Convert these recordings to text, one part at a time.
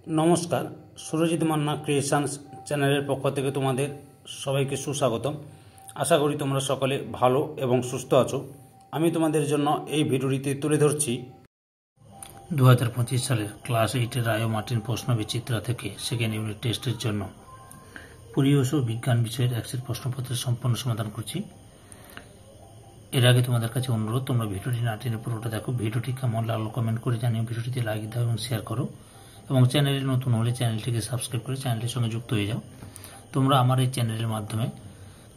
নমস্কার, সুরজিৎ মান্না ক্রিয়েশনস চ্যানেলের পক্ষ থেকে তোমাদের সবাইকে সুস্বাগতম। আশা করি তোমরা সকলে ভালো এবং সুস্থ আছো। আমি তোমাদের জন্য এই ভিডিওটিতে তুলে ধরছি 2025 সালের ক্লাস 8-এর রায় ও মার্টিন প্রশ্নবিচিত্রা থেকে সেকেন্ড ইউনিট টেস্টের জন্য পরিবেশ ও বিজ্ঞান বিষয়ের একসেট প্রশ্নপত্রের সম্পূর্ণ সমাধান করছি। এর আগে তোমাদের কাছে অনুরোধ, তোমরা ভিডিওটি না টেনে পুরোটা দেখো। ভিডিওটি কেমন লাগলো কমেন্ট করে জানিও, ভিডিওটিতে লাইক দাও এবং শেয়ার করো, এবং চ্যানেলে নতুন হলে চ্যানেলটিকে সাবস্ক্রাইব করে চ্যানেলটির সঙ্গে যুক্ত হয়ে যাও। তোমরা আমার এই চ্যানেলের মাধ্যমে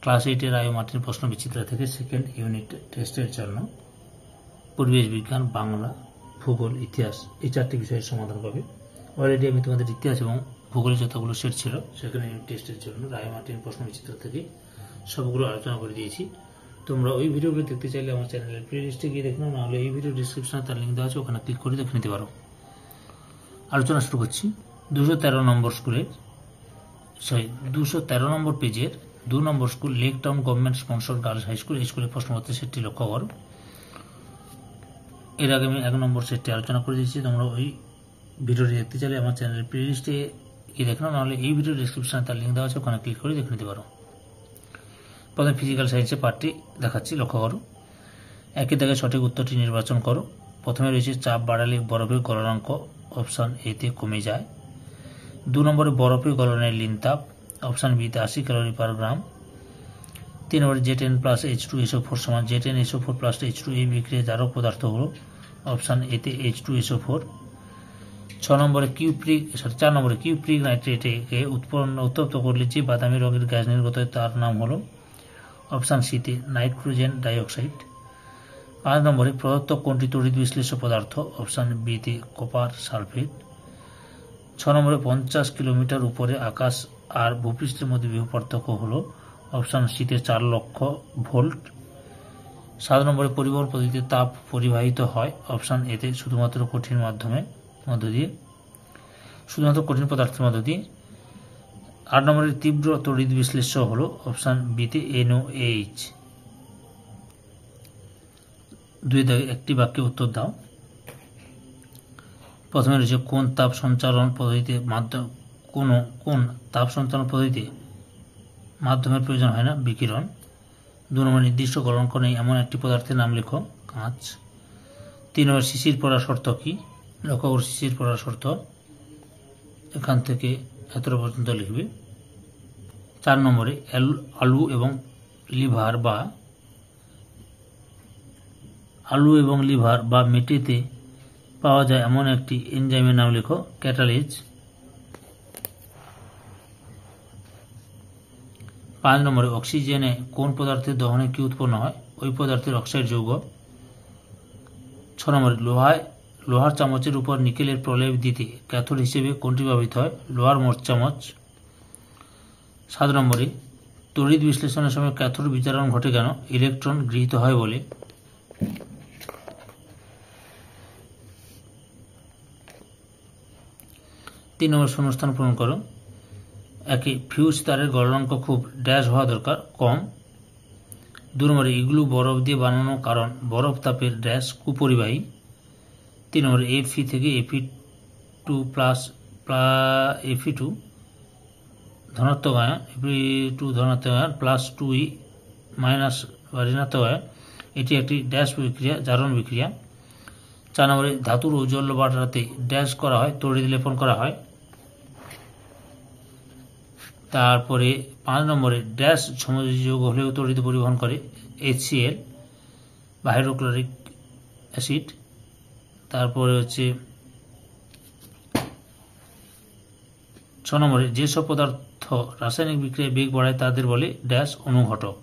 ক্লাস 8-এর রায় ও মার্টিন প্রশ্নবিচিত্রা থেকে সেকেন্ড ইউনিট টেস্টের জন্য পরিবেশ বিজ্ঞান, বাংলা, ভূগোল, ইতিহাস এই 4টি বিষয়ের সমাধান পাবে। অলরেডি আমি তোমাদের ইতিহাস এবং ভূগোলের যতগুলো সেট ছিল সেখানে টেস্টের জন্য রায় মার্টিন প্রশ্নবিচিত্রা থেকে সবগুলো আলোচনা করে দিয়েছি। তোমরা ওই ভিডিওগুলো দেখতে চাইলে আমার চ্যানেলের প্লেলিস্টে গিয়ে দেখো, নাহলে এই ভিডিও ডিসক্রিপশনে তার লিঙ্ক দেওয়া আছে, ওখানে ক্লিক করে দেখে নিতে পারো। আলোচনা শুরু করছি। 213 নম্বর পেজের 2 নম্বর school Lake Town government sponsor girls high school, এই স্কুলের প্রশ্নপত্রের সেটটি লক্ষ্য করো। এর আগে আমি 1 নম্বর সেটটি আলোচনা করে দিয়েছি। তোমরা ওই ভিডিওটি দেখতে চাইলে আমার চ্যানেলের প্লেলিস্টে গিয়ে দেখো, নাহলে এই ভিডিও ডিসক্রিপশনে তার লিঙ্ক দেওয়া আছে, ওখানে ক্লিক করে দেখে নিতে পারো। প্রথমে ফিজিক্যাল সায়েন্সের পার্টটি দেখাচ্ছি, লক্ষ্য করো। একই দাগে সঠিক উত্তরটি নির্বাচন করো। প্রথমে রয়েছে চাপ বাড়ালে বরফের গলনাঙ্ক, অপশান এতে কমে যায়। 2 নম্বরে বরফে গলনের লিন তাপ, অপশান বিতে 80 ক্যালোরি পার গ্রাম। 3 নম্বরে Z10+H2SO4 সমান Z10SO4+H2, এই বিক্রিয়া জারক পদার্থ হল, অপশান এতে H2SO4। 4 নম্বরে কিউপ্রিক নাইট্রেটকে উত্তপ্ত করলে যে বাদামি রঙের গ্যাস নির্গত হয় তার নাম হল, অপশান সিতে নাইট্রোজেন ডাইঅক্সাইড। 5 নম্বরে প্রদত্ত কোনটি তড়িৎ বিশ্লেষ্য পদার্থ, অপশান বিতে কপার সালফেট। 6 নম্বরে 50 কিলোমিটার উপরে আকাশ আর ভূপৃষ্ঠের মধ্যে বিভব পার্থক্য হল, অপশান সিতে 4 লক্ষ ভোল্ট। 7 নম্বরে পরিবহন পদ্ধতিতে তাপ পরিবাহিত হয়, অপশান এতে শুধুমাত্র কঠিন পদার্থের মধ্য দিয়ে। 8 নম্বরের তীব্র তড়িৎ বিশ্লেষ্য হল, অপশান বিতে NOH। 2 দাগে একটি বাক্যে উত্তর দাও। প্রথমে রয়েছে কোন তাপ সঞ্চালন পদ্ধতিতে মাধ্যমের প্রয়োজন হয় না, বিকিরণ। 2 নম্বর নির্দিষ্ট গলনাঙ্ক নেই এমন একটি পদার্থের নাম লেখো, কাঁচ। 3 নম্বর শিশির পড়ার শর্ত কি, লক্ষ্য করো শিশির পড়ার শর্ত, এখান থেকে এতটা পর্যন্ত লিখবে। 4 নম্বরে আলু এবং লিভার বা মেটেতে পাওয়া যায় এমন একটি এনজাইমের নাম লেখো, ক্যাটালেজ। 5 নম্বরে অক্সিজেনে কোন পদার্থের দহনে কি উৎপন্ন হয়, ওই পদার্থের অক্সাইড যৌগ। 6 নম্বরে লোহার চামচের উপর নিকেলের প্রলেপ দিতে ক্যাথোড হিসেবে কোনটি ব্যবহৃত হয়, লোহার মোট চামচ। 7 নম্বরে তড়িৎ বিশ্লেষণের সময় ক্যাথোড বিজারণ ঘটে কেন, ইলেকট্রন গৃহীত হয় বলে। 3 নম্বর শূন্যস্থান পূরণ করো। একে ফিউজ তারের গলনাঙ্ক খুব ড্যাশ হওয়া দরকার, কম। 2 নম্বরে ইগলু বরফ দিয়ে বানানো, কারণ বরফ তাপের ড্যাশ কুপরিবাহী। 3 নম্বরে Fe থেকে Fe2 ধনাত্মক আয়ন, প্লাস 2E মাইনাস ঋণাত্মক আয়ন, এটি একটি ড্যাশ বিক্রিয়া, জারণ বিক্রিয়া। 4 নম্বরে ধাতুর ঔজ্জ্বল্য বাড়াতে ড্যাশ করা হয়, তড়িৎ লেপন করা হয়। তারপরে 5 নম্বরে ড্যাশ সমযোজী হলেও তড়িৎ পরিবহন করে, HCl বা হাইড্রোক্লোরিক অ্যাসিড। তারপরে হচ্ছে 6 নম্বরে যেসব পদার্থ রাসায়নিক বিক্রিয়ায় বেগ বাড়ায় তাদের বলে ড্যাশ অনুঘটক।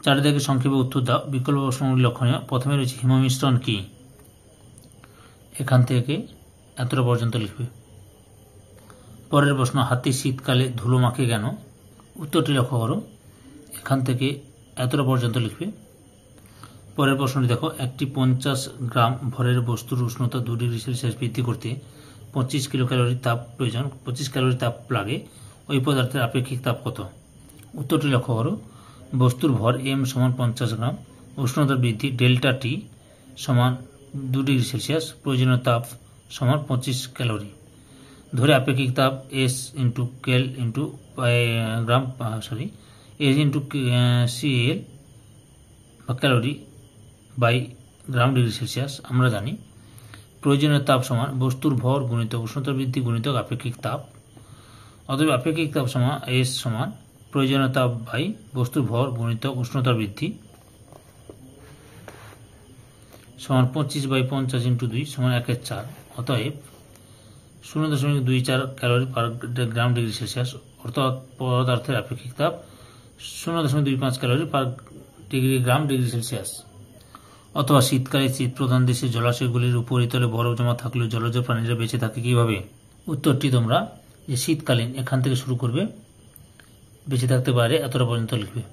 4 দাগে সংক্ষেপে উত্তর দাও, বিকল্প প্রশ্নগুলি লক্ষণীয়। প্রথমে রয়েছে হিমমিশ্রণ কি, এখান থেকে এতটা পর্যন্ত লিখবে। পরের প্রশ্ন, হাতি শীতকালে ধুলো মাখে কেন, উত্তরটি লক্ষ্য করো, এখান থেকে এতটা পর্যন্ত লিখবে। পরের প্রশ্নটি দেখো, একটি 50 গ্রাম ভরের বস্তুর উষ্ণতা 2 ডিগ্রি সেলসিয়াস বৃদ্ধি করতে 25 কিলো ক্যালোরি তাপ প্রয়োজন, 25 ক্যালোরি তাপ লাগে, ওই পদার্থের আপেক্ষিক তাপ কত, উত্তরটি লক্ষ্য করো। বস্তুর ভর m সমান 50 গ্রাম, উষ্ণতা বৃদ্ধি ডেল্টা টি সমান 2 ডিগ্রি সেলসিয়াস, প্রয়োজনীয় তাপ সমান 25 ক্যালোরি। ধরে আপেক্ষিক তাপ S into cal into gram S into CL বা calorie by gram degree Celsius. আমরা জানি প্রয়োজনীয় তাপ সমান বস্তুর ভর গুণিত উষ্ণতার বৃদ্ধি গুণিত আপেক্ষিক তাপ। অতএব আপেক্ষিক তাপ সমান S সমান প্রয়োজনীয় তাপ বাই বস্তুর ভর গুণিত উষ্ণতার বৃদ্ধি সমান 25/50 ইন্টু 2 সমান 1/4। অতএব 0.24 ক্যালোরি পার গ্রাম ডিগ্রি সেলসিয়াস, অর্থাৎ পদার্থের আপেক্ষিক তাপ 0.25 ক্যালোরি পার গ্রাম ডিগ্রি সেলসিয়াস। অথবা শীতকালে শীত প্রধান দেশের জলাশয়গুলির উপরিতলে বরফ জমা থাকলেও জলজ প্রাণীরা বেঁচে থাকে কিভাবে? উত্তরটি তোমরা যে শীতকালীন এখান থেকে শুরু করবে, বেঁচে থাকতে পারে এতটা পর্যন্ত লিখবে।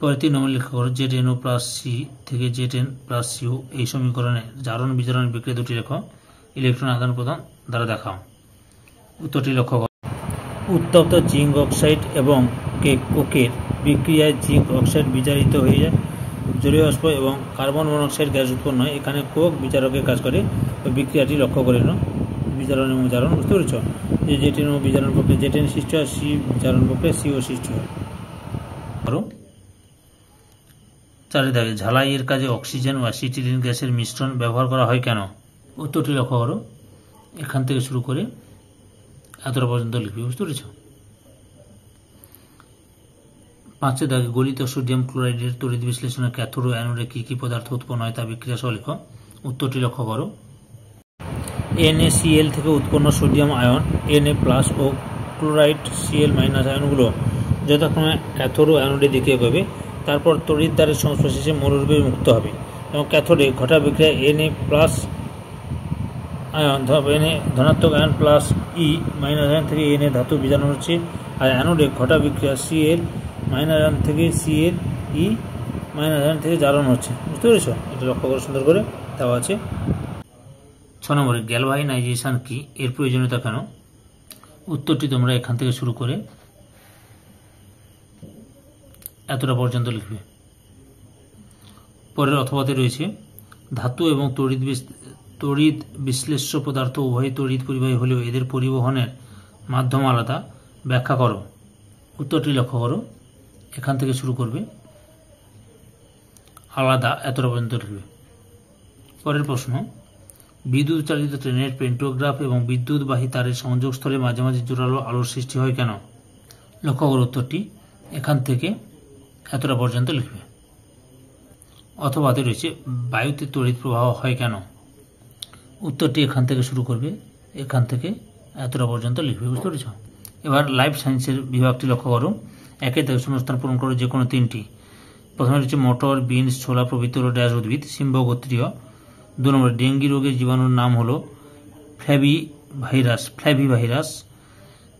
পরে 3 নম্বর লেখা করো ZnO প্লাস C থেকে Zn প্লাস CO এই সমীকরণে জারণ বিজারণ বিক্রিয়া দুটি লেখো, ইলেকট্রন আদান প্রদান দ্বারা দেখাও। উত্তরটি লক্ষ্য করো। উত্তপ্ত জিঙ্ক অক্সাইড এবং কোকের বিক্রিয়ায় জিঙ্ক অক্সাইড বিজারিত হয়ে যায়, জলীয় বাষ্প এবং কার্বন মনোক্সাইড গ্যাস উৎপন্ন হয়। এখানে কোক বিচারকের কাজ করে। বিক্রিয়াটি লক্ষ্য করে নাও, বিজারণ এবং জারণ। বুঝতে পেরেছ যে ZnO বিজারণ প্রক্রিয়া Zn সৃষ্টি হয়, C জারণ প্রক্রিয়া CO সৃষ্টি হয়। করো 4 দাগে ঝালাইয়ের কাজে অক্সিজেন ও অ্যাসিটিলিন গ্যাসের মিশ্রণ ব্যবহার করা হয় কেন? উত্তরটি লক্ষ্য করো, এখান থেকে শুরু করে এতটা পর্যন্ত লিখবি। বুঝতে পেরেছ? 5 দাগে গলিত সোডিয়াম ক্লোরাইডের তড়িৎ বিশ্লেষণে ক্যাথোড ও অ্যানোডে কি কি পদার্থ উৎপন্ন হয় তা বিক্রিয়া সহ লেখো। উত্তরটি লক্ষ্য করো। NaCl থেকে উৎপন্ন সোডিয়াম আয়ন Na+ ও ক্লোরাইড Cl- আয়নগুলো যথাক্রমে ক্যাথোড ও অ্যানোডের দিকে এগোবে, তারপর তড়িৎদ্বারের সংস্পর্শে মৌলরূপে মুক্ত হবে এবং ক্যাথোডে ঘটা বিক্রিয়া Na+ আয়ন Na ধনাত্মক আয়ন প্লাস E- আয়ন থেকে Na ধাতু বিজারণ হচ্ছে, আর অ্যানোডে ঘটা বিক্রিয়া Cl- আয়ন থেকে Cl- আয়ন থেকে জারণ হচ্ছে। বুঝতে পেরেছ? এটা লক্ষ্য করে সুন্দর করে দেওয়া আছে। 6 নম্বরে গ্যালভানাইজেশন কি, এর প্রয়োজনীয়তা কেন? উত্তরটি তোমরা এখান থেকে শুরু করে এতটা পর্যন্ত লিখবে। পরের অথবাতে রয়েছে ধাতু এবং তড়িৎ বিশ্লেষ্য পদার্থ উভয় তড়িৎ পরিবাহী হলেও এদের পরিবহনের মাধ্যম আলাদা, ব্যাখ্যা করো। উত্তরটি লক্ষ্য করো, এখান থেকে শুরু করবে, আলাদা এতটা পর্যন্ত লিখবে। পরের প্রশ্ন, বিদ্যুৎ চালিত ট্রেনের পেন্টোগ্রাফ এবং বিদ্যুৎবাহী তারের সংযোগস্থলে মাঝে মাঝে জোরালো আলোর সৃষ্টি হয় কেন? লক্ষ্য করো, উত্তরটি এখান থেকে এতটা পর্যন্ত লিখবে। অথবাতে রয়েছে বায়ুতে তড়িৎ প্রবাহ হয় কেন? উত্তরটি এখান থেকে শুরু করবে, এখান থেকে এতটা পর্যন্ত লিখবে। বুঝতে পেরেছ? এবার লাইফ সায়েন্সের বিভাগটি লক্ষ্য করো। 1 থেকে শূন্যস্থান পূরণ করো যে কোনো 3টি। প্রথমে রয়েছে মটর, বিনস, ছোলা প্রভৃতি হল ড্যাশ উদ্ভিদ, সিম্বগোত্রীয়। 2 নম্বরে ডেঙ্গি রোগের জীবাণুর নাম হল ফ্ল্যাভিভাইরাস।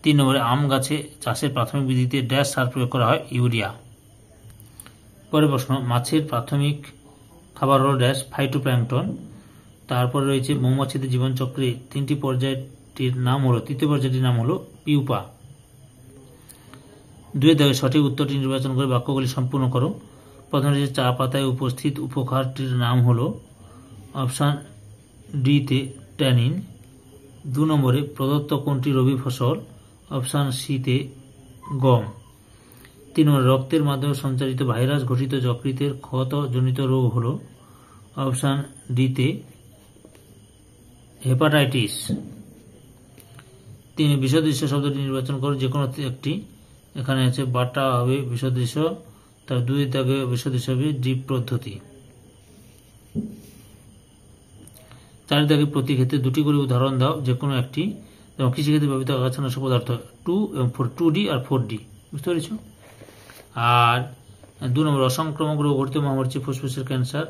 3 নম্বরে আম গাছে চাষের প্রাথমিক বিধিতে ড্যাশ সার প্রয়োগ করা হয়, ইউরিয়া। পরের প্রশ্ন, মাছের প্রাথমিক খাবার হল ড্যাশ, ফাইটোপ্ল্যাঙ্কটন। তারপরে রয়েছে মৌমাছিদের জীবনচক্রে 3টি পর্যায়টির নাম হলো, তৃতীয় পর্যায়টির নাম হলো পিউপা। 2 দাগে সঠিক উত্তরটি নির্বাচন করে বাক্যগুলি সম্পূর্ণ করো। প্রথমে রয়েছে চা পাতায় উপস্থিত উপকারটির নাম হলো অপশান ডিতে ট্যানিন। 2 নম্বরে প্রদত্ত কোনটি রবি ফসল? অপশান সিতে গম। 3 নম্বরে রক্তের মাধ্যমে সঞ্চারিত ভাইরাস ঘটিত যকৃতের ক্ষতজনিত রোগ হল অপশান ডিতে হেপাটাইটিস। 3 বিষদৃশ্য শব্দটি নির্বাচন করো যে কোনো একটি। এখানে আছে বাটা হবে বিষদৃশ্য, তার 2 দাগে বিষদৃশ্য হবে ড্রিপ পদ্ধতি। 4 দাগে প্রতি ক্ষেত্রে 2টি করে উদাহরণ দাও যে কোনো একটি, এবং কৃষিক্ষেত্রে ব্যবহৃত আগাছানাশক পদার্থ 2 এবং 2D আর 4D। বুঝতে পেরেছ? আর 2 নম্বর অসংক্রামক রোগ ঘটিত মহামারী, ফুসফুসের ক্যান্সার,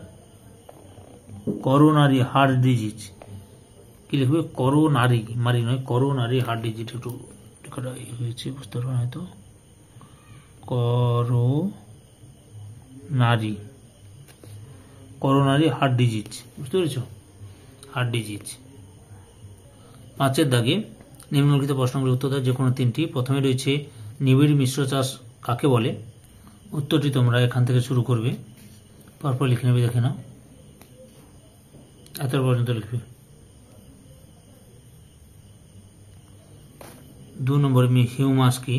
করোনারি হার্ট ডিজিজ। কি লিখবে? করোনারি, মারি নয়, করোনারি হার্ট ডিজিজ। একটু হয়েছে, বুঝতে পারবেন হয়তো। Coronary heart disease. বুঝতে পেরেছ? Heart disease. 5 দাগে নিম্নলিখিত প্রশ্নগুলির উত্তর দাও যে কোনো 3টি। প্রথমে রয়েছে নিবিড় মিশ্র চাষ কাকে বলে? উত্তরটি তোমরা এখান থেকে শুরু করবে, পরপর লিখে নেবে, দেখে নাও, এত পর্যন্ত লিখবে। 2 নম্বরে হিউমাস কি,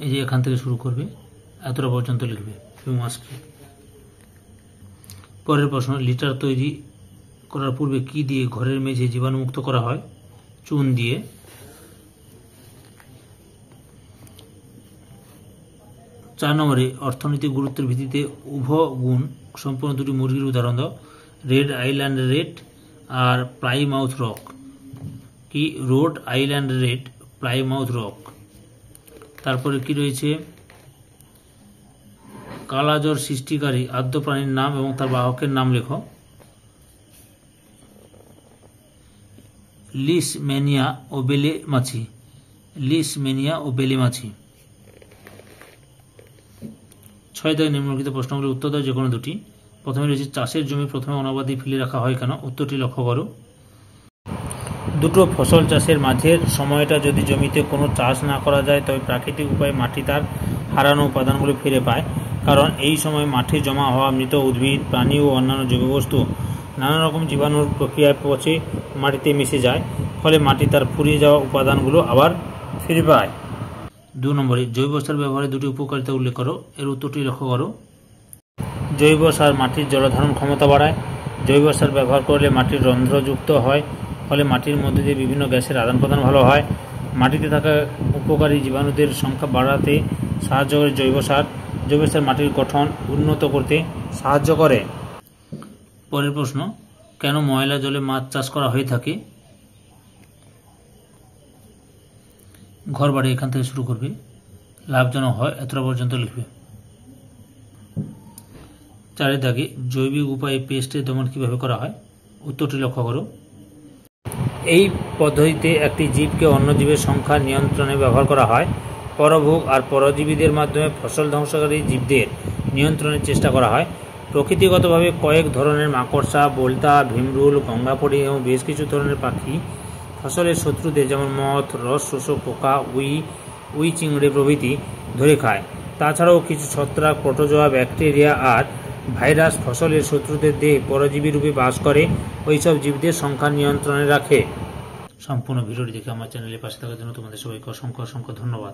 এই যে এখান থেকে শুরু করবে, এতটা পর্যন্ত লিখবে হিউমাস কি। পরের প্রশ্ন, লিটার তৈরি করার পূর্বে কি দিয়ে ঘরের মেঝে জীবাণুমুক্ত করা হয়? চুন দিয়ে। 4 নম্বরে অর্থনৈতিক গুরুত্বের ভিত্তিতে উভয় গুণ সম্পূর্ণ দুটি মুরগির উদাহরণ দাও। রেড আইল্যান্ড রেড আর প্লাইমাউথ রক। কি? Road island red, Plymouth rock. তারপরে কি রয়েছে? কালাজ্বর সৃষ্টিকারী আদ্য প্রাণীর নাম এবং তার বাহকের নাম লেখো। লিশম্যানিয়া ও বেলে মাছি। লিশম্যানিয়া ও বেলে মাছি। 6 থেকে নিম্নলিখিত প্রশ্নগুলির উত্তর দাও, যে কোনো দুটি। প্রথমে রয়েছে, চাষের জমি প্রথমে অনাবাদি ফেলে রাখা হয় কেন? উত্তরটি লক্ষ্য করো। দুটো ফসল চাষের মাঝের সময়টা যদি জমিতে কোনো চাষ না করা যায়, তবে প্রাকৃতিক উপায়ে মাটি তার হারানো উপাদানগুলো ফিরে পায়। কারণ এই সময় মাঠে জমা হওয়া মৃত উদ্ভিদ, প্রাণী ও অন্যান্য জৈব বস্তু নানা রকম জীবাণুর প্রক্রিয়ায় পচে মাটিতে মিশে যায়, ফলে মাটি তার ফুরিয়ে যাওয়া উপাদানগুলো আবার ফিরে পায়। 2 নম্বরে জৈব সার ব্যবহারের দুটি উপকারিতা উল্লেখ করো। এর উত্তরটি লক্ষ্য করো। জৈব সার মাটির জলধারণ ক্ষমতা বাড়ায়। জৈব সার ব্যবহার করলে মাটির রন্ধ্রযুক্ত হয়, ফলে মাটির মধ্যে দিয়ে বিভিন্ন গ্যাসের আদান প্রদান ভালো হয়। মাটিতে থাকা উপকারী জীবাণুদের সংখ্যা বাড়াতে সাহায্য করে জৈব সার। জৈব সার মাটির গঠন উন্নত করতে সাহায্য করে। পরের প্রশ্ন, কেন ময়লা জলে মাছ চাষ করা হয়ে থাকে? ঘর বাড়ি এখান থেকে শুরু করবে, লাভজনক হয়, এতটা পর্যন্ত লিখবে। 4 দাগে জৈবিক উপায়ে পেস্টের দমন কিভাবে করা হয়? উত্তরটি লক্ষ্য করো। এই পদ্ধতিতে একটি জীবকে অন্য জীবের সংখ্যা নিয়ন্ত্রণে ব্যবহার করা হয়। পরভোগ আর পরজীবীদের মাধ্যমে ফসল ধ্বংসকারী জীবদের নিয়ন্ত্রণের চেষ্টা করা হয়। প্রকৃতিগতভাবে কয়েক ধরনের মাকড়সা, বোলতা, ভীমরুল, গঙ্গাপড়ি এবং বেশ কিছু ধরনের পাখি ফসলের শত্রুদের যেমন মথ, রস শোষক পোকা, উই চিংড়ে প্রভৃতি ধরে খায়। তাছাড়াও কিছু ছত্রাক, প্রোটোজোয়া, ব্যাকটেরিয়া আর ভাইরাস ফসলের শত্রুদের দেহে পরজীবী রূপে বাস করে ওইসব জীবদের সংখ্যা নিয়ন্ত্রণে রাখে। সম্পূর্ণ ভিডিওটি দেখে আমার চ্যানেলের পাশে থাকার জন্য তোমাদের সবাইকে অসংখ্য অসংখ্য ধন্যবাদ।